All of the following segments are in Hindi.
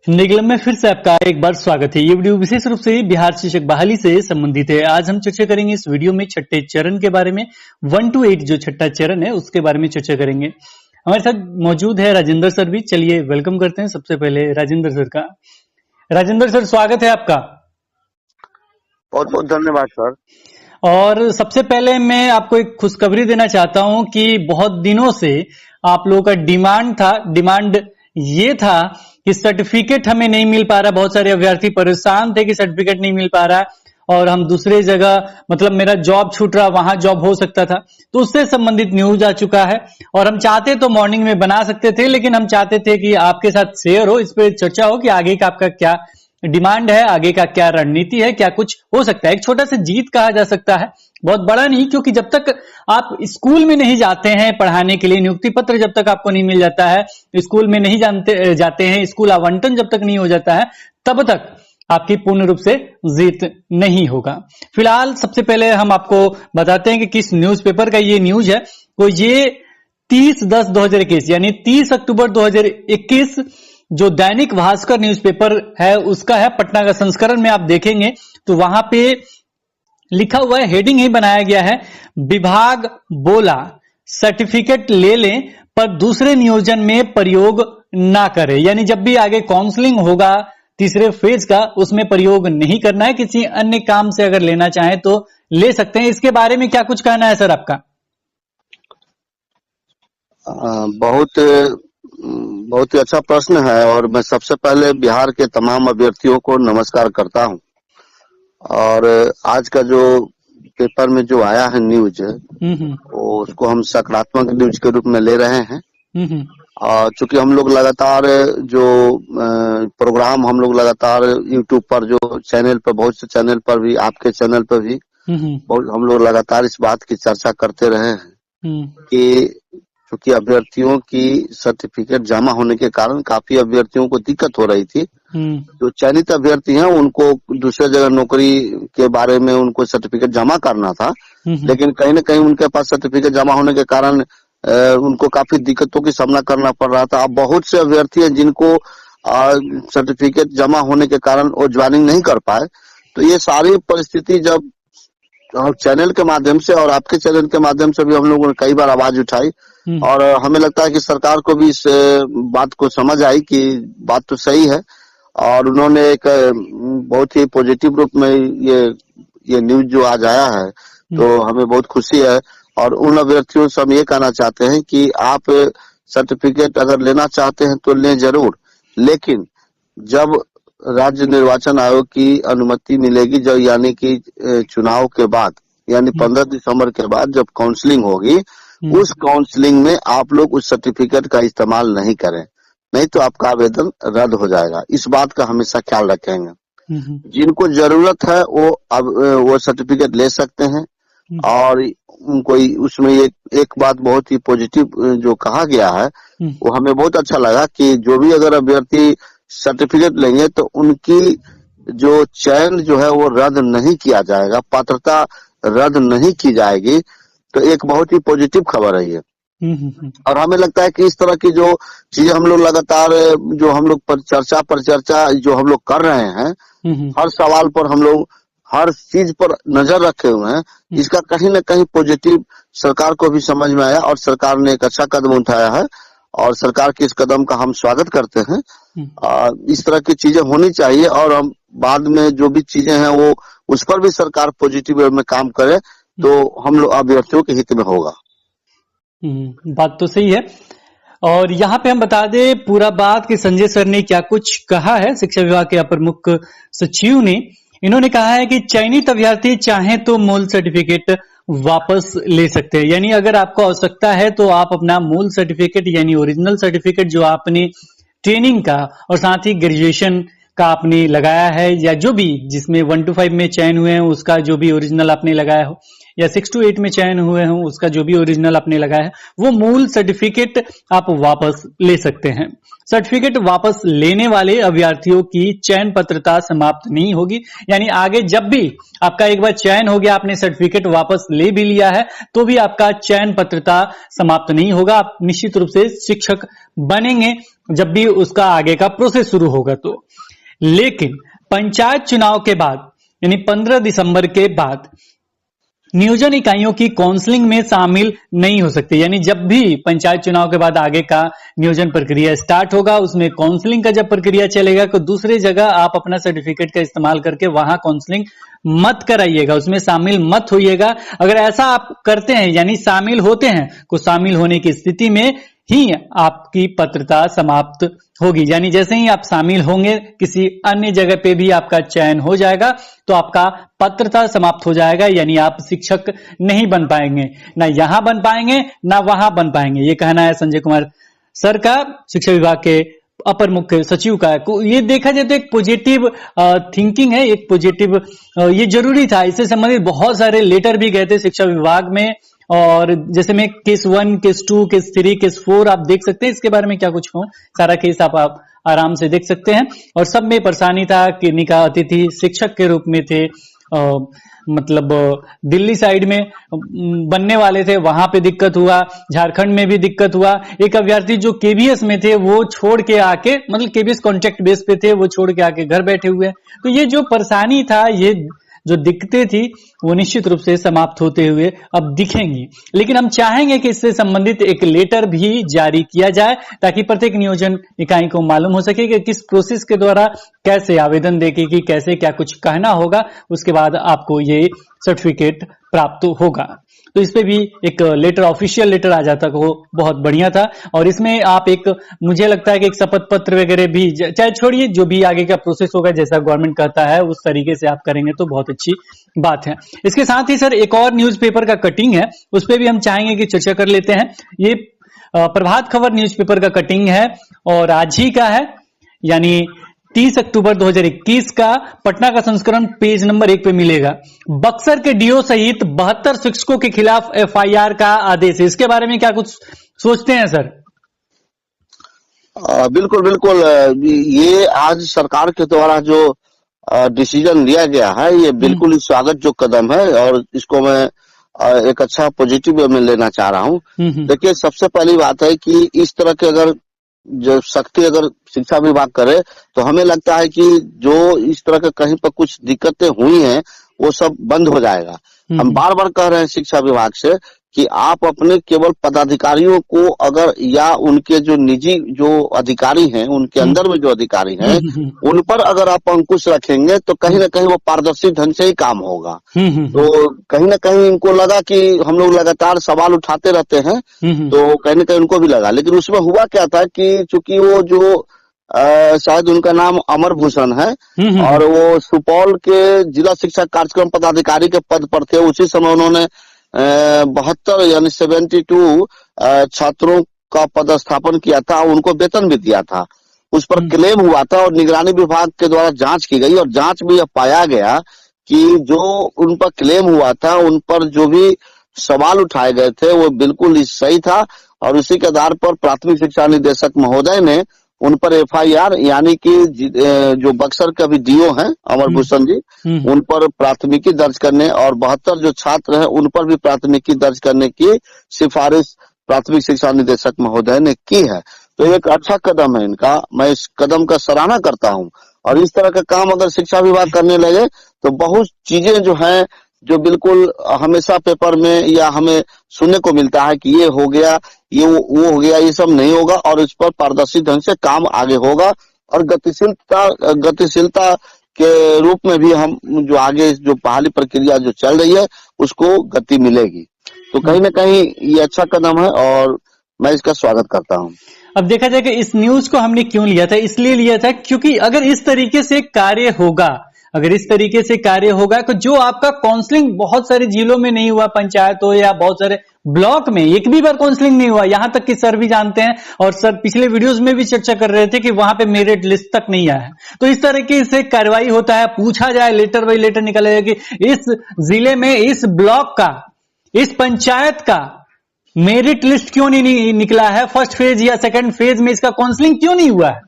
निगलम में फिर से आपका एक बार स्वागत है। ये वीडियो विशेष रूप से बिहार शिक्षक बहाली से संबंधित है। आज हम चर्चा करेंगे इस वीडियो में छठे चरण के बारे में। 1 to 8 जो छठा चरण है उसके बारे में चर्चा करेंगे। हमारे साथ मौजूद है राजेंद्र सर भी। चलिए वेलकम करते हैं सबसे पहले राजेंद्र सर का। राजेंद्र सर स्वागत है आपका। बहुत बहुत धन्यवाद सर। और सबसे पहले मैं आपको एक खुशखबरी देना चाहता हूं कि बहुत दिनों से आप लोगों का डिमांड ये था कि सर्टिफिकेट हमें नहीं मिल पा रहा। बहुत सारे अभ्यर्थी परेशान थे कि सर्टिफिकेट नहीं मिल पा रहा और हम दूसरे जगह मतलब मेरा जॉब छूट रहा, वहां जॉब हो सकता था। तो उससे संबंधित न्यूज आ चुका है और हम चाहते तो मॉर्निंग में बना सकते थे, लेकिन हम चाहते थे कि आपके साथ शेयर हो, इस पर चर्चा हो कि आगे का आपका क्या डिमांड है, आगे का क्या रणनीति है, क्या कुछ हो सकता है। एक छोटा सा जीत कहा जा सकता है, बहुत बड़ा नहीं, क्योंकि जब तक आप स्कूल में नहीं जाते हैं पढ़ाने के लिए, नियुक्ति पत्र जब तक आपको नहीं मिल जाता है, स्कूल में नहीं जाते हैं, स्कूल आवंटन जब तक नहीं हो जाता है, तब तक आपकी पूर्ण रूप से जीत नहीं होगा। फिलहाल सबसे पहले हम आपको बताते हैं कि किस न्यूज़पेपर का ये न्यूज है। तो ये 30/10/2021 यानी 30 अक्टूबर 2021 जो दैनिक भास्कर न्यूज़पेपर है उसका है। पटना का संस्करण में आप देखेंगे तो वहां पे लिखा हुआ है, हेडिंग ही बनाया गया है, विभाग बोला सर्टिफिकेट ले लें पर दूसरे नियोजन में प्रयोग ना करें। यानी जब भी आगे काउंसलिंग होगा तीसरे फेज का, उसमें प्रयोग नहीं करना है। किसी अन्य काम से अगर लेना चाहें तो ले सकते हैं। इसके बारे में क्या कुछ कहना है सर आपका? बहुत ही अच्छा प्रश्न है और मैं सबसे पहले बिहार के तमाम अभ्यर्थियों को नमस्कार करता हूं। और आज का जो पेपर में जो आया है न्यूज, वो उसको हम सकारात्मक न्यूज के रूप में ले रहे हैं। और चूंकि हम लोग लगातार जो प्रोग्राम हम लोग लगातार यूट्यूब पर जो चैनल पर, बहुत से चैनल पर भी, आपके चैनल पर भी बहुत हम लोग लगातार इस बात की चर्चा करते रहे हैं कि क्योंकि अभ्यर्थियों की सर्टिफिकेट जमा होने के कारण काफी अभ्यर्थियों को दिक्कत हो रही थी। जो चयनित अभ्यर्थी हैं उनको दूसरे जगह नौकरी के बारे में उनको सर्टिफिकेट जमा करना था, लेकिन कहीं न कहीं उनके पास सर्टिफिकेट जमा होने के कारण उनको काफी दिक्कतों की सामना करना पड़ रहा था। अब बहुत से अभ्यर्थी हैं जिनको सर्टिफिकेट जमा होने के कारण वो ज्वाइनिंग नहीं कर पाए। तो ये सारी परिस्थिति जब चैनल के माध्यम से और आपके चैनल के माध्यम से भी हम लोगों ने कई बार आवाज उठाई और हमें लगता है कि सरकार को भी इस बात को समझ आई कि बात तो सही है और उन्होंने एक बहुत ही पॉजिटिव रूप में ये न्यूज जो आज आया है तो हमें बहुत खुशी है। और उन अभ्यर्थियों से हम ये कहना चाहते हैं कि आप सर्टिफिकेट अगर लेना चाहते हैं तो लें जरूर, लेकिन जब राज्य निर्वाचन आयोग की अनुमति मिलेगी, जब यानी कि चुनाव के बाद, यानी 15 दिसंबर के बाद जब काउंसलिंग होगी, उस काउंसलिंग में आप लोग उस सर्टिफिकेट का इस्तेमाल नहीं करें, नहीं तो आपका आवेदन रद्द हो जाएगा। इस बात का हमेशा ख्याल रखेंगे। जिनको जरूरत है वो सर्टिफिकेट ले सकते हैं। और उनको उसमें एक बात बहुत ही पॉजिटिव जो कहा गया है वो हमें बहुत अच्छा लगा कि जो भी अगर अभ्यर्थी सर्टिफिकेट लेंगे तो उनकी जो चयन जो है वो रद्द नहीं किया जाएगा, पात्रता रद्द नहीं की जाएगी। तो एक बहुत ही पॉजिटिव खबर है ये। और हमें लगता है कि इस तरह की जो चीजें हम लोग लगातार जो हम लोग पर चर्चा जो हम लोग कर रहे हैं, हर सवाल पर हम लोग हर चीज पर नजर रखे हुए हैं, इसका कहीं ना कहीं पॉजिटिव सरकार को भी समझ में आया और सरकार ने एक अच्छा कदम उठाया है और सरकार के इस कदम का हम स्वागत करते हैं। इस तरह की चीजें होनी चाहिए और हम बाद में जो भी चीजें हैं वो उस पर भी सरकार पॉजिटिव वे में काम करे तो हम लोग अभ्यर्थियों के हित में होगा। बात तो सही है। और यहाँ पे हम बता दें पूरा बात कि संजय सर ने क्या कुछ कहा है। शिक्षा विभाग के अपर मुख्य सचिव ने इन्होंने कहा है कि चयनित अभ्यर्थी चाहे तो मूल सर्टिफिकेट वापस ले सकते हैं। यानी अगर आपको आवश्यकता है तो आप अपना मूल सर्टिफिकेट यानी ओरिजिनल सर्टिफिकेट जो आपने ट्रेनिंग का और साथ ही ग्रेजुएशन का आपने लगाया है या जो भी जिसमें 1 to 5 में चयन हुए हैं उसका जो भी ओरिजिनल आपने लगाया हो, या 6 to 8 में चयन हुए हों उसका जो भी ओरिजिनल आपने लगाया है, वो मूल सर्टिफिकेट आप वापस ले सकते हैं। सर्टिफिकेट वापस लेने वाले अभ्यर्थियों की चयन पात्रता समाप्त नहीं होगी। यानी आगे जब भी आपका एक बार चयन हो गया, आपने सर्टिफिकेट वापस ले भी लिया है, तो भी आपका चयन पात्रता समाप्त नहीं होगा। आप निश्चित रूप से शिक्षक बनेंगे जब भी उसका आगे का प्रोसेस शुरू होगा तो। लेकिन पंचायत चुनाव के बाद यानी 15 दिसंबर के बाद नियोजन इकाइयों की काउंसलिंग में शामिल नहीं हो सकती। यानी जब भी पंचायत चुनाव के बाद आगे का नियोजन प्रक्रिया स्टार्ट होगा, उसमें काउंसलिंग का जब प्रक्रिया चलेगा तो दूसरी जगह आप अपना सर्टिफिकेट का इस्तेमाल करके वहां काउंसलिंग मत कराइएगा, उसमें शामिल मत होइएगा। अगर ऐसा आप करते हैं यानी शामिल होते हैं तो शामिल होने की स्थिति में ही आपकी पात्रता समाप्त होगी। यानी जैसे ही आप शामिल होंगे किसी अन्य जगह पे भी आपका चयन हो जाएगा तो आपका पात्रता समाप्त हो जाएगा, यानी आप शिक्षक नहीं बन पाएंगे, ना यहां बन पाएंगे ना वहां बन पाएंगे। ये कहना है संजय कुमार सर का, शिक्षा विभाग के अपर मुख्य सचिव का। ये देखा जाए तो एक पॉजिटिव थिंकिंग है, एक पॉजिटिव ये जरूरी था। इससे संबंधित बहुत सारे लेटर भी गए थे शिक्षा विभाग में, और जैसे में केस 1, केस 2, केस 3, केस 4 आप देख सकते हैं। इसके बारे में क्या कुछ कहूं, सारा केस आप आराम से देख सकते हैं। और सब में परेशानी था कि निका अतिथि शिक्षक के रूप में थे, मतलब दिल्ली साइड में बनने वाले थे, वहां पे दिक्कत हुआ, झारखंड में भी दिक्कत हुआ। एक अभ्यर्थी जो केबीएस में थे वो छोड़ के आके, मतलब केबीएस कॉन्ट्रैक्ट बेस पे थे, वो छोड़ के आके घर बैठे हुए। तो ये जो परेशानी था, ये जो दिक्कतें थी, वो निश्चित रूप से समाप्त होते हुए अब दिखेंगी। लेकिन हम चाहेंगे कि इससे संबंधित एक लेटर भी जारी किया जाए ताकि प्रत्येक नियोजन इकाई को मालूम हो सके कि किस प्रोसेस के द्वारा कैसे आवेदन देके कि कैसे क्या कुछ कहना होगा, उसके बाद आपको ये सर्टिफिकेट प्राप्त होगा। तो इस पे भी एक लेटर, ऑफिशियल लेटर आ जाता वो बहुत बढ़िया था। और इसमें आप एक, मुझे लगता है कि एक शपथ पत्र वगैरह भी, चाहे छोड़िए, जो भी आगे का प्रोसेस होगा जैसा गवर्नमेंट कहता है उस तरीके से आप करेंगे तो बहुत अच्छी बात है। इसके साथ ही सर एक और न्यूज़पेपर का कटिंग है, उस पर भी हम चाहेंगे कि चर्चा कर लेते हैं। ये प्रभात खबर न्यूज़पेपर का कटिंग है और आज ही का है, यानी 30 अक्टूबर 2021 का पटना का संस्करण पेज नंबर 1 पे मिलेगा। बक्सर के डीओ सहित 72 शिक्षकों के खिलाफ एफआईआर का आदेश है। इसके बारे में क्या कुछ सोचते हैं सर? बिल्कुल बिल्कुल, ये आज सरकार के द्वारा जो डिसीजन लिया गया है, ये बिल्कुल ही स्वागत जो कदम है और इसको मैं एक अच्छा पॉजिटिव वे में लेना चाह रहा हूँ। देखिए, सबसे पहली बात है कि इस तरह के अगर जो सख्ती अगर शिक्षा विभाग करे तो हमें लगता है कि जो इस तरह के कहीं पर कुछ दिक्कतें हुई हैं वो सब बंद हो जाएगा। हम बार बार कह रहे हैं शिक्षा विभाग से कि आप अपने केवल पदाधिकारियों को अगर, या उनके जो निजी जो अधिकारी हैं, उनके अंदर में जो अधिकारी हैं, उन पर अगर आप अंकुश रखेंगे तो कहीं ना कहीं वो पारदर्शी ढंग से ही काम होगा। तो कहीं ना कहीं इनको लगा कि हम लोग लगातार सवाल उठाते रहते हैं, तो कहीं ना कहीं उनको भी लगा। लेकिन उसमें हुआ क्या था कि चूंकि वो जो शायद उनका नाम अमर भूषण है और वो सुपौल के जिला शिक्षा कार्यक्रम पदाधिकारी के पद पर थे, उसी समय उन्होंने 72 यानी 72 छात्रों का पदस्थापन किया था, उनको वेतन भी दिया था। उस पर क्लेम हुआ था और निगरानी विभाग के द्वारा जांच की गई और जांच में यह पाया गया कि जो उन पर क्लेम हुआ था, उन पर जो भी सवाल उठाए गए थे वो बिल्कुल ही सही था। और उसी के आधार पर प्राथमिक शिक्षा निदेशक महोदय ने उन पर एफआईआर, यानी कि जो बक्सर के अभी डीओ हैं अमर भूषण जी, उन पर प्राथमिकी दर्ज करने और 72 जो छात्र हैं उन पर भी प्राथमिकी दर्ज करने की सिफारिश प्राथमिक शिक्षा निदेशक महोदय ने की है। तो एक अच्छा कदम है इनका, मैं इस कदम का सराहना करता हूं। और इस तरह का काम अगर शिक्षा विभाग करने लगे तो बहुत चीजें जो हैं, जो बिल्कुल हमेशा पेपर में या हमें सुनने को मिलता है कि ये हो गया, ये वो हो गया, ये सब नहीं होगा और इस पर पारदर्शी ढंग से काम आगे होगा। और गतिशीलता के रूप में भी हम जो आगे जो बहाली प्रक्रिया जो चल रही है उसको गति मिलेगी। तो कहीं ना कहीं ये अच्छा कदम है और मैं इसका स्वागत करता हूँ। अब देखा जाए कि इस न्यूज को हमने क्यों लिया था, इसलिए लिया था क्योंकि अगर इस तरीके से कार्य होगा, अगर इस तरीके से कार्य होगा तो जो आपका काउंसलिंग बहुत सारे जिलों में नहीं हुआ, पंचायत हो या बहुत सारे ब्लॉक में एक भी बार काउंसलिंग नहीं हुआ, यहां तक कि सर भी जानते हैं और सर पिछले वीडियोस में भी चर्चा कर रहे थे कि वहां पे मेरिट लिस्ट तक नहीं आया है। तो इस तरीके से कार्रवाई होता है, पूछा जाए, लेटर बाई लेटर निकला जाए कि इस जिले में, इस ब्लॉक का, इस पंचायत का मेरिट लिस्ट क्यों नहीं निकला है, फर्स्ट फेज या सेकंड फेज में इसका काउंसलिंग क्यों नहीं हुआ है,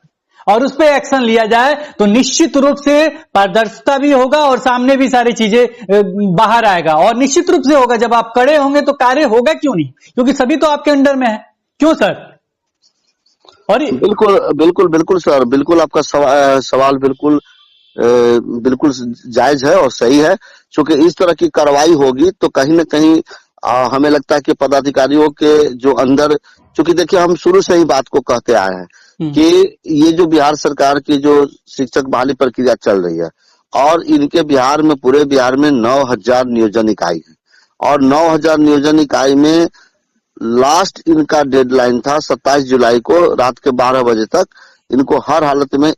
और उस पर एक्शन लिया जाए तो निश्चित रूप से पारदर्शिता भी होगा और सामने भी सारी चीजें बाहर आएगा। और निश्चित रूप से होगा, जब आप खड़े होंगे तो कार्य होगा क्यों नहीं, क्योंकि सभी तो आपके अंडर में है। क्यों सर? और बिल्कुल बिल्कुल बिल्कुल सर, बिल्कुल आपका सवाल बिल्कुल बिल्कुल जायज है और सही है। क्योंकि इस तरह की कार्रवाई होगी तो कहीं न कहीं हमें लगता है कि पदाधिकारियों के जो अंदर, क्योंकि देखिए हम शुरू से ही बात को कहते आए हैं कि ये जो बिहार सरकार की जो शिक्षक बहाली प्रक्रिया चल रही है और इनके बिहार में, पूरे बिहार में 9,000 नियोजन इकाई है और 9,000 नियोजन इकाई में लास्ट इनका डेडलाइन था 27 जुलाई को रात के 12 बजे तक इनको हर हालत में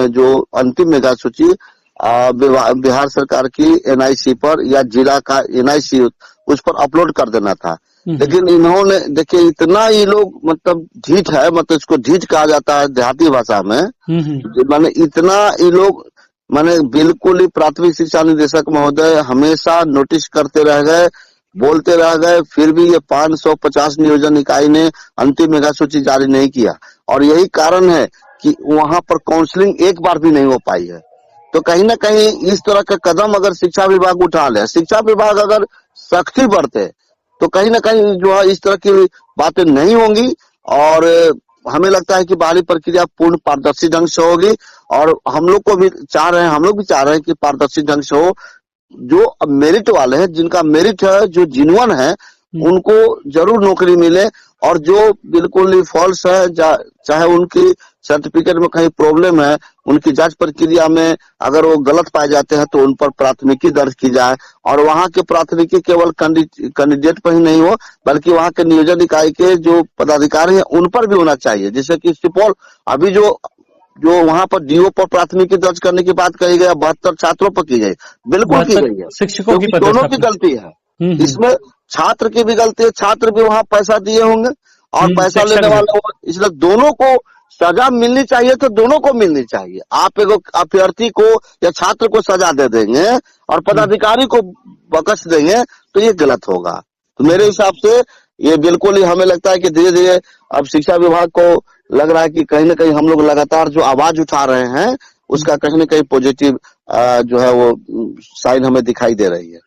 जो अंतिम मेगा सूची बिहार सरकार की एनआईसी पर या जिला का एनआईसी उस पर अपलोड कर देना था। लेकिन इन्होंने, देखिए इतना ये लोग मतलब ढीठ है, मतलब इसको ढीठ कहा जाता है देहाती भाषा में। माने इतना ये लोग, माने बिल्कुल ही प्राथमिक शिक्षा निदेशक महोदय हमेशा नोटिस करते रह गए, बोलते रह गए, फिर भी ये 550 नियोजन इकाई ने अंतिम मेगा सूची जारी नहीं किया। और यही कारण है कि वहां पर काउंसलिंग एक बार भी नहीं हो पाई है। तो कहीं ना कहीं इस तरह का कदम अगर शिक्षा विभाग उठा ले, शिक्षा विभाग अगर सख्ती बरते तो कहीं ना कहीं जो है इस तरह की बातें नहीं होंगी और हमें लगता है कि बहाली प्रक्रिया पूर्ण पारदर्शी ढंग से होगी। और हम लोग को भी चाह रहे हैं, हम लोग भी चाह रहे हैं कि पारदर्शी ढंग से हो। जो मेरिट वाले हैं, जिनका मेरिट है, जो जिनवन है, उनको जरूर नौकरी मिले। और जो बिल्कुल ही फॉल्स है, चाहे उनकी सर्टिफिकेट में कहीं प्रॉब्लम है, उनकी जांच प्रक्रिया में अगर वो गलत पाए जाते हैं तो उन पर प्राथमिकी दर्ज की जाए। और वहां की प्राथमिकी केवल कैंडिडेट पर ही नहीं हो, बल्कि वहां के नियोजन इकाई के जो पदाधिकारी हैं उन पर भी होना चाहिए। जैसे कि सुपौल अभी जो वहां पर डीओ पर प्राथमिकी दर्ज करने की बात कही गई, 72 छात्रों पर की गई, बिल्कुल की गई है, शिक्षकों की दोनों की गलती है। इसमें छात्र की भी गलती है, छात्र भी वहां पैसा दिए होंगे और पैसा लेने वाला, इसलिए दोनों को सजा मिलनी चाहिए, तो दोनों को मिलनी चाहिए। आप एक अभ्यर्थी को या छात्र को सजा दे देंगे और पदाधिकारी को बख्श देंगे तो ये गलत होगा। तो मेरे हिसाब से ये बिल्कुल ही, हमें लगता है कि धीरे धीरे अब शिक्षा विभाग को लग रहा है कि कहीं ना कहीं हम लोग लगातार जो आवाज उठा रहे हैं उसका कहीं ना कहीं पॉजिटिव जो है वो साइन हमें दिखाई दे रही है।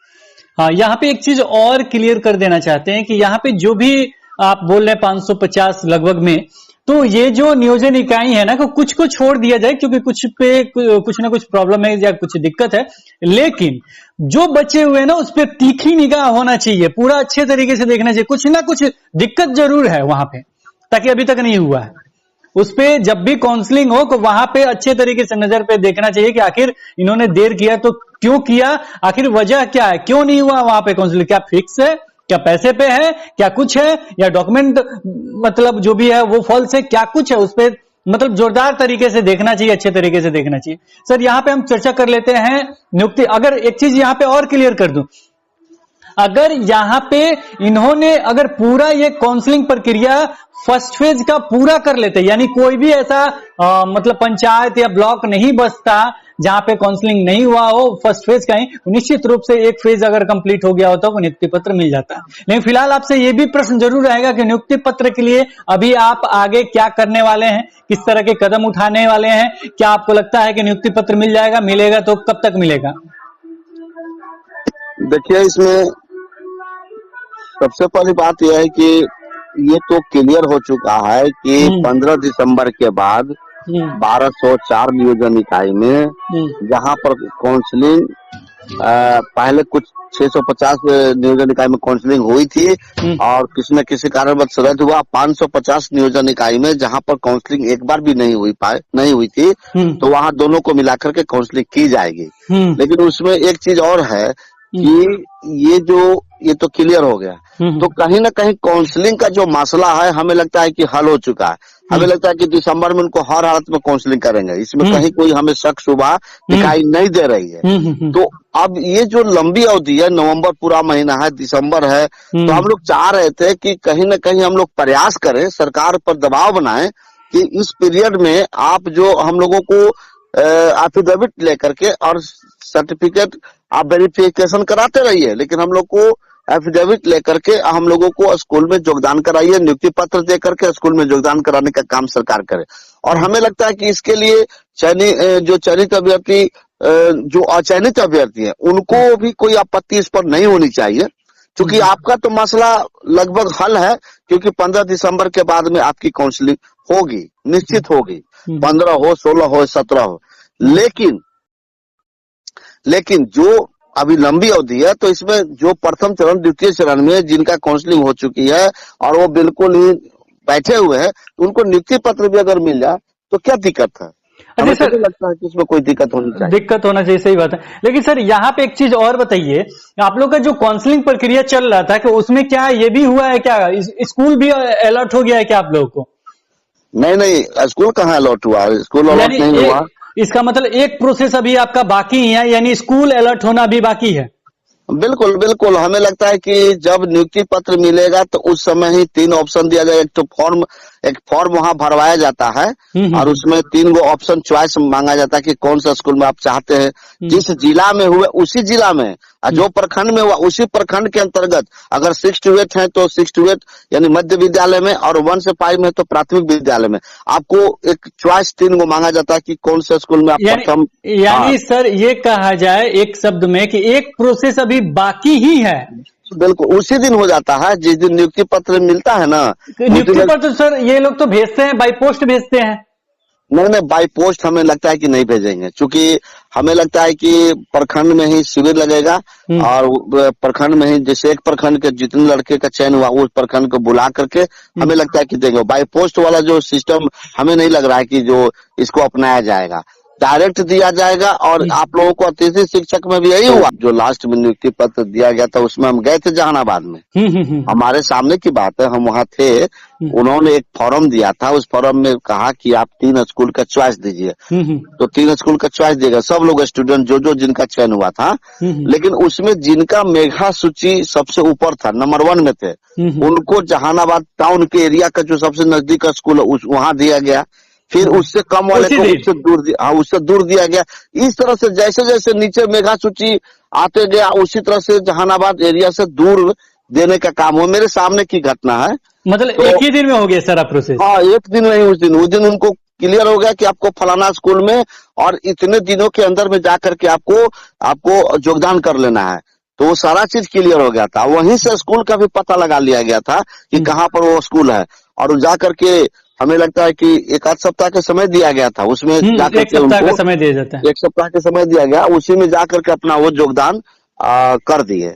हाँ, यहाँ पे एक चीज और क्लियर कर देना चाहते हैं कि यहाँ पे जो भी आप बोल रहे हैं 550 लगभग में, तो ये जो नियोजन इकाई है ना, को कुछ को छोड़ दिया जाए क्योंकि कुछ पे कुछ ना कुछ प्रॉब्लम है या कुछ दिक्कत है, लेकिन जो बचे हुए हैं ना उस पर तीखी निगाह होना चाहिए, पूरा अच्छे तरीके से देखना चाहिए। कुछ ना कुछ दिक्कत जरूर है वहां पे, ताकि अभी तक नहीं हुआ है। उस पे जब भी काउंसलिंग हो तो वहां पे अच्छे तरीके से नजर पे देखना चाहिए कि आखिर इन्होंने देर किया तो क्यों किया, आखिर वजह क्या है, क्यों नहीं हुआ वहां पे काउंसलिंग, क्या फिक्स है, क्या पैसे पे है, क्या कुछ है, या डॉक्यूमेंट मतलब जो भी है वो फॉल्स है, क्या कुछ है, उस पे मतलब जोरदार तरीके से देखना चाहिए, अच्छे तरीके से देखना चाहिए। सर यहाँ पे हम चर्चा कर लेते हैं नियुक्ति। अगर एक चीज यहाँ पे और क्लियर कर दूं, अगर यहाँ पे इन्होंने अगर पूरा ये काउंसलिंग प्रक्रिया फर्स्ट फेज का पूरा कर लेते, यानी कोई भी ऐसा मतलब पंचायत या ब्लॉक नहीं बचता जहां पे काउंसलिंग नहीं हुआ हो फर्स्ट फेज का ही, निश्चित रूप से एक फेज अगर कंप्लीट हो गया होता तो नियुक्ति पत्र मिल जाता। लेकिन फिलहाल आपसे ये भी प्रश्न जरूर रहेगा कि नियुक्ति पत्र के लिए अभी आप आगे क्या करने वाले हैं, किस तरह के कदम उठाने वाले हैं, क्या आपको लगता है कि नियुक्ति पत्र मिल जाएगा, मिलेगा तो कब तक मिलेगा? देखिए, इसमें सबसे पहली बात यह है कि ये तो क्लियर हो चुका है कि 15 दिसंबर के बाद 1204 नियोजन इकाई में जहां पर काउंसलिंग पहले कुछ 650 नियोजन इकाई में काउंसलिंग हुई थी और किसी न किसी कारणवश रद्द हुआ। 550 नियोजन इकाई में जहां पर काउंसलिंग एक बार भी नहीं हुई थी, तो वहां दोनों को मिलाकर के काउंसलिंग की जाएगी। लेकिन उसमें एक चीज और है कि ये तो क्लियर हो गया, तो कहीं ना कहीं काउंसलिंग का जो मसला है हमें लगता है कि हल हो चुका है। हमें लगता है कि दिसंबर में उनको हर हालत में काउंसलिंग करेंगे, इसमें कहीं कोई हमें शक शुबा दिखाई नहीं दे रही है। तो अब ये जो लंबी अवधि है, नवंबर पूरा महीना है, दिसंबर है, तो हम लोग चाह रहे थे कि कहीं ना कहीं हम लोग प्रयास करें, सरकार पर दबाव बनाएं कि इस पीरियड में आप जो हम लोगों को एफिडेविट लेकर के और सर्टिफिकेट आप वेरिफिकेशन कराते रहिए, लेकिन हम लोग को एफिडेविट लेकर के हम लोगों को स्कूल में योगदान कराइए, नियुक्ति पत्र दे करके स्कूल में योगदान कराने का काम सरकार करे। और हमें लगता है कि इसके लिए चयनित अभ्यर्थी, जो अचयनित अभ्यर्थी है, उनको भी कोई आपत्ति इस पर नहीं होनी चाहिए, क्योंकि आपका तो मसला लगभग हल है, क्योंकि 15 दिसंबर के बाद में आपकी काउंसलिंग होगी, निश्चित होगी, 15 हो, 16 हो, 17 हो। लेकिन जो अभी लंबी अवधि है, तो इसमें जो प्रथम चरण, द्वितीय चरण में जिनका काउंसलिंग हो चुकी है और वो बिल्कुल ही बैठे हुए हैं, उनको नियुक्ति पत्र भी अगर मिल जाए तो क्या दिक्कत है? हमें तो नहीं लगता है कि इसमें कोई दिक्कत होनी चाहिए। दिक्कत होना चाहिए, सही बात है। लेकिन सर यहाँ पे एक चीज और बताइए, आप लोग का जो काउंसलिंग प्रक्रिया चल रहा था कि उसमें क्या ये भी हुआ है, क्या स्कूल भी अलर्ट हो गया है क्या आप लोगों को? नहीं, स्कूल कहाँ अलर्ट हुआ? स्कूल अलर्ट नहीं हुआ। इसका मतलब एक प्रोसेस अभी आपका बाकी है, यानी स्कूल अलर्ट होना अभी बाकी है। बिल्कुल बिल्कुल, हमें लगता है कि जब नियुक्ति पत्र मिलेगा तो उस समय ही 3 ऑप्शन दिया जाएगा। एक फॉर्म वहाँ भरवाया जाता है और उसमें 3 गो ऑप्शन चॉइस मांगा जाता है कि कौन सा स्कूल में आप चाहते हैं। जिस जिला में हुए उसी जिला में, और जो प्रखंड में हुआ उसी प्रखंड के अंतर्गत, अगर 6 to 8 है तो 6 to 8 यानी मध्य विद्यालय में, और 1 से 5 में तो प्राथमिक विद्यालय में। आपको एक चॉइस 3 गो मांगा जाता है कि कौन से स्कूल में आप प्रथम। यानी सर ये कहा जाए एक शब्द में कि एक प्रोसेस अभी बाकी ही है। बिल्कुल, उसी दिन हो जाता है जिस दिन नियुक्ति पत्र मिलता है ना। नियुक्ति पत्र सर ये लोग तो भेजते हैं, बाई पोस्ट भेजते हैं। नहीं, बाई पोस्ट हमें लगता है कि नहीं भेजेंगे, क्योंकि हमें लगता है कि प्रखंड में ही शिविर लगेगा और प्रखंड में ही, जैसे एक प्रखंड के जितने लड़के का चयन हुआ उस प्रखंड को बुला करके हमें लगता है कि देंगे। बाई पोस्ट वाला जो सिस्टम हमें नहीं लग रहा है कि जो इसको अपनाया जाएगा, डायरेक्ट दिया जाएगा। और आप लोगों को अतिथि शिक्षक में भी यही हुआ, जो लास्ट में नियुक्ति पत्र दिया गया था उसमें हम गए थे जहानाबाद में। हमारे सामने की बात है, हम वहाँ थे। उन्होंने एक फॉर्म दिया था, उस फॉर्म में कहा कि आप 3 स्कूल का चॉइस दीजिए। तो 3 स्कूल का चॉइस देगा सब लोग, स्टूडेंट जो जिनका चयन हुआ था। लेकिन उसमें जिनका मेघा सूची सबसे ऊपर था, नंबर 1 में थे, उनको जहानाबाद टाउन के एरिया का जो सबसे नजदीक का स्कूल है वहाँ दिया गया। फिर उससे कम वाले को उससे दूर दिया गया। इस तरह से जैसे जैसे नीचे मेघा सूची आते गया, उसी तरह से जहानाबाद एरिया से दूर देने का काम हो। मेरे सामने की घटना है। मतलब तो, एक ही दिन में हो गया सारा प्रोसेस? हाँ, एक दिन में ही। उस दिन उनको क्लियर हो गया कि आपको फलाना स्कूल में और इतने दिनों के अंदर में जाकर के आपको योगदान कर लेना है। तो वो सारा चीज क्लियर हो गया था। वहीं से स्कूल का भी पता लगा लिया गया था कि कहाँ पर वो स्कूल है, और जाकर के हमें लगता है कि 1 सप्ताह का समय दिया गया था। उसमें जाकर 1 सप्ताह का समय दिया जाता है। 1 सप्ताह का समय दिया गया, उसी में जाकर के अपना वो योगदान कर दिए,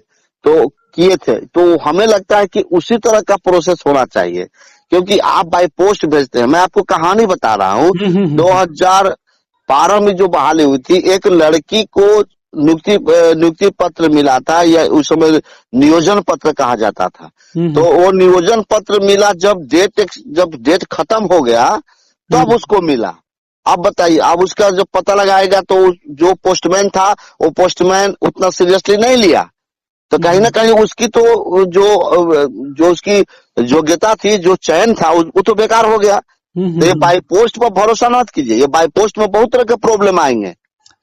तो किए थे। तो हमें लगता है कि उसी तरह का प्रोसेस होना चाहिए, क्योंकि आप बाय पोस्ट भेजते हैं। मैं आपको कहानी बता रहा हूँ, 2012 में जो बहाली हुई थी, एक लड़की को नियुक्ति पत्र मिला था, या उस समय नियोजन पत्र कहा जाता था। तो वो नियोजन पत्र मिला जब डेट खत्म हो गया तब उसको मिला। अब बताइए, अब उसका जब पता लगाएगा तो जो पोस्टमैन था वो पोस्टमैन उतना सीरियसली नहीं लिया, तो कहीं ना कहीं उसकी तो जो उसकी योग्यता थी, जो चयन था, वो तो बेकार हो गया। तो ये बाई पोस्ट पर भरोसा मत कीजिए, ये बाई पोस्ट में बहुत तरह के प्रॉब्लम आएंगे।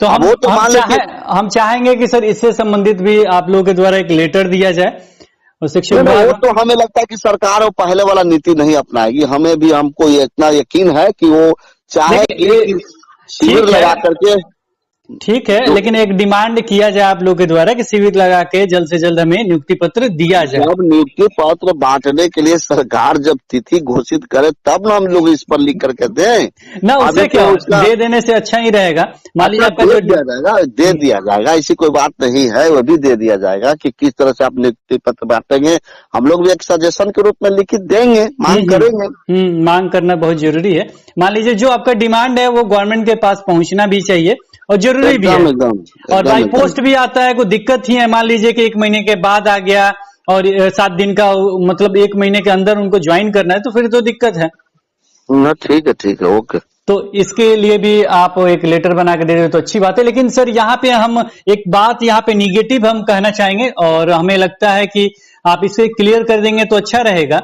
तो हम चाहेंगे कि सर इससे संबंधित भी आप लोगों के द्वारा एक लेटर दिया जाए और शिक्षा विभाग। तो हमें लगता है कि सरकार वो पहले वाला नीति नहीं अपनाएगी। हमको ये इतना यकीन है कि वो चाहे शिविर लगा करके। ठीक है, लेकिन एक डिमांड किया जाए आप लोग के द्वारा कि शिविर लगा के जल्द से जल्द हमें नियुक्ति पत्र दिया जाए। जब नियुक्ति पत्र बांटने के लिए सरकार जब तिथि घोषित करे तब ना हम लोग इस पर लिख करके दें ना, उससे क्या दे देने से अच्छा ही रहेगा। मान लीजिए आपका दे दिया जाएगा, ऐसी कोई बात नहीं है, वो भी दे दिया जाएगा कि किस तरह से आप नियुक्ति पत्र बांटेंगे। हम लोग भी एक सजेशन के रूप में लिखित देंगे, मांग करेंगे। मांग करना बहुत जरूरी है। मान लीजिए जो आपका डिमांड है वो गवर्नमेंट के पास पहुंचना भी चाहिए और जरूरी भी है। और बाई पोस्ट भी आता है, कोई दिक्कत ही है। मान लीजिए कि 1 महीने के बाद आ गया और 7 दिन का, मतलब 1 महीने के अंदर उनको ज्वाइन करना है, तो फिर तो दिक्कत है। ठीक है, ओके। तो इसके लिए भी आप एक लेटर बना के दे रहे हो तो अच्छी बात है। लेकिन सर यहाँ पे हम एक बात यहाँ पे निगेटिव हम कहना चाहेंगे, और हमें लगता है कि आप इसे क्लियर कर देंगे तो अच्छा रहेगा।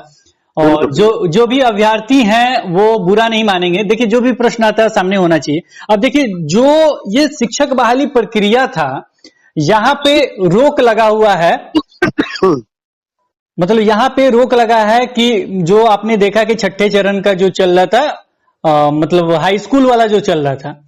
और जो भी अभ्यर्थी हैं वो बुरा नहीं मानेंगे। देखिए, जो भी प्रश्न आता है सामने होना चाहिए। अब देखिए, जो ये शिक्षक बहाली प्रक्रिया था, यहाँ पे रोक लगा हुआ है। मतलब यहाँ पे रोक लगा है कि जो आपने देखा कि 6ठे चरण का जो चल रहा था, मतलब हाई स्कूल वाला जो चल रहा था,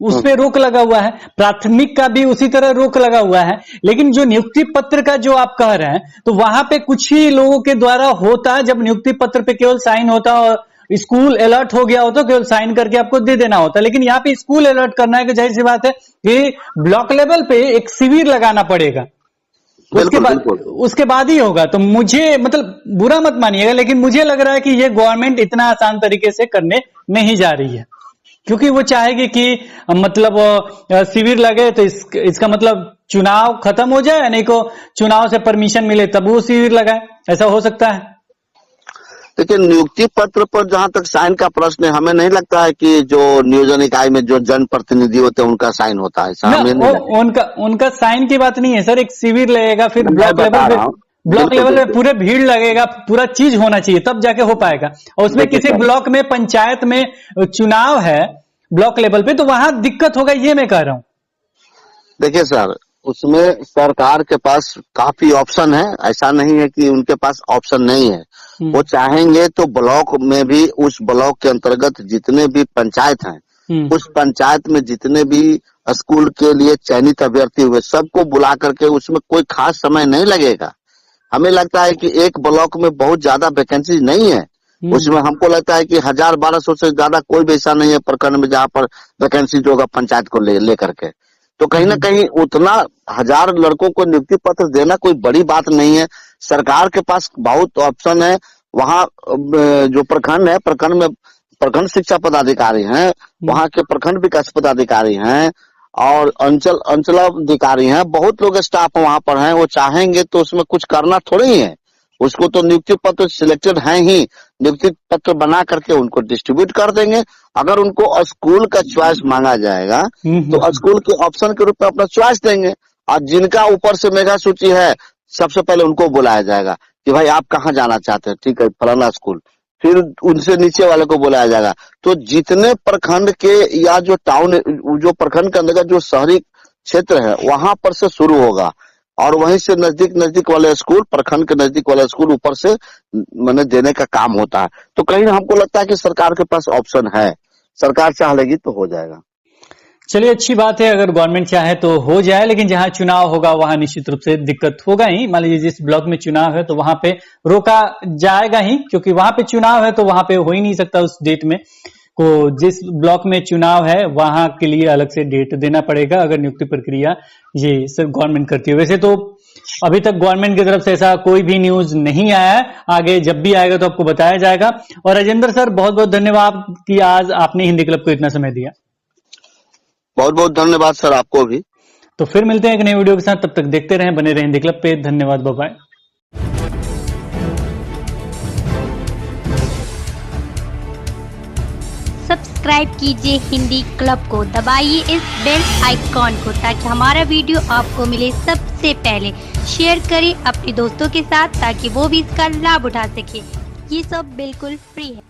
उस पे रोक लगा हुआ है, प्राथमिक का भी उसी तरह रोक लगा हुआ है। लेकिन जो नियुक्ति पत्र का जो आप कह रहे हैं, तो वहां पे कुछ ही लोगों के द्वारा होता है, जब नियुक्ति पत्र पे केवल साइन होता और स्कूल अलर्ट हो गया होता, केवल साइन करके आपको दे देना होता। लेकिन यहाँ पे स्कूल अलर्ट करना है कि जाहिर सी बात है कि ब्लॉक लेवल पे एक शिविर लगाना पड़ेगा, उसके बाद ही होगा। तो मुझे मतलब बुरा मत मानिएगा, लेकिन मुझे लग रहा है कि ये गवर्नमेंट इतना आसान तरीके से करने नहीं जा रही है, क्योंकि वो चाहेगी कि मतलब शिविर लगे तो इसका मतलब चुनाव खत्म हो जाए, नहीं को चुनाव से परमिशन मिले तब वो शिविर लगाए, ऐसा हो सकता है। लेकिन नियुक्ति पत्र पर जहां तक साइन का प्रश्न है, हमें नहीं लगता है कि जो नियोजन इकाई में जो जनप्रतिनिधि होते हैं उनका साइन होता है। उनका साइन की बात नहीं है सर, एक शिविर लगेगा, फिर ब्लॉक लेवल पे पूरे भीड़ लगेगा, पूरा चीज होना चाहिए तब जाके हो पाएगा। और उसमें किसी ब्लॉक में पंचायत में चुनाव है ब्लॉक लेवल पे, तो वहां दिक्कत होगा, ये मैं कह रहा हूं। देखिए सर, उसमें सरकार के पास काफी ऑप्शन है, ऐसा नहीं है कि उनके पास ऑप्शन नहीं है। वो चाहेंगे तो ब्लॉक में भी, उस ब्लॉक के अंतर्गत जितने भी पंचायत हैं, उस पंचायत में जितने भी स्कूल के लिए चयनित अभ्यर्थी हुए, सबको बुला करके, उसमें कोई खास समय नहीं लगेगा। हमें लगता है कि एक ब्लॉक में बहुत ज्यादा वैकेंसी नहीं है, उसमें हमको लगता है कि 1000-1200 से ज्यादा कोई भी ऐसा नहीं है प्रखंड में जहाँ पर वैकेंसी जो होगा पंचायत को ले करके। तो कहीं ना कहीं उतना 1000 लड़कों को नियुक्ति पत्र देना कोई बड़ी बात नहीं है। सरकार के पास बहुत ऑप्शन है। वहाँ जो प्रखंड है, प्रखंड में प्रखंड शिक्षा पदाधिकारी हैं, वहाँ के प्रखंड विकास पदाधिकारी हैं और अंचलाधिकारी हैं, बहुत लोग स्टाफ वहाँ पर हैं। वो चाहेंगे तो उसमें कुछ करना थोड़ी ही है, उसको तो नियुक्ति पत्र सिलेक्टेड है ही, नियुक्ति पत्र बना करके उनको डिस्ट्रीब्यूट कर देंगे। अगर उनको स्कूल का चॉइस मांगा जाएगा तो स्कूल के ऑप्शन के रूप में अपना चॉइस देंगे, और जिनका ऊपर से मेगा सूची है सबसे पहले उनको बुलाया जाएगा कि भाई आप कहाँ जाना चाहते हैं, ठीक है फलाना स्कूल, फिर उनसे नीचे वाले को बुलाया जाएगा। तो जितने प्रखंड के या जो टाउन, जो प्रखंड के अंतर्गत जो शहरी क्षेत्र है, वहां पर से शुरू होगा और वहीं से नजदीक वाले स्कूल, प्रखंड के नजदीक वाले स्कूल ऊपर से मैंने देने का काम होता है। तो कहीं हमको लगता है कि सरकार के पास ऑप्शन है, सरकार चाह लेगी तो हो जाएगा। चलिए, अच्छी बात है, अगर गवर्नमेंट चाहे तो हो जाए, लेकिन जहां चुनाव होगा वहां निश्चित रूप से दिक्कत होगा ही। मान लीजिए जिस ब्लॉक में चुनाव है तो वहां पे रोका जाएगा ही, क्योंकि वहां पे चुनाव है तो वहां पे हो ही नहीं सकता उस डेट में को। जिस ब्लॉक में चुनाव है वहां के लिए अलग से डेट देना पड़ेगा, अगर नियुक्ति प्रक्रिया ये सब गवर्नमेंट करती है। वैसे तो अभी तक गवर्नमेंट की तरफ से ऐसा कोई भी न्यूज नहीं आया है, आगे जब भी आएगा तो आपको बताया जाएगा। और राजेंद्र सर, बहुत बहुत धन्यवाद कि आज आपने हिंदी क्लब को इतना समय दिया। बहुत बहुत धन्यवाद सर, आपको भी। तो फिर मिलते हैं एक नई वीडियो के साथ, तब तक देखते रहें, बने रहें हिंदी क्लब पे। धन्यवाद, बाय बाय। सब्सक्राइब कीजिए हिंदी क्लब को, दबाइए इस बेल आइकॉन को ताकि हमारा वीडियो आपको मिले सबसे पहले। शेयर करें अपने दोस्तों के साथ ताकि वो भी इसका लाभ उठा सके। ये सब बिल्कुल फ्री है।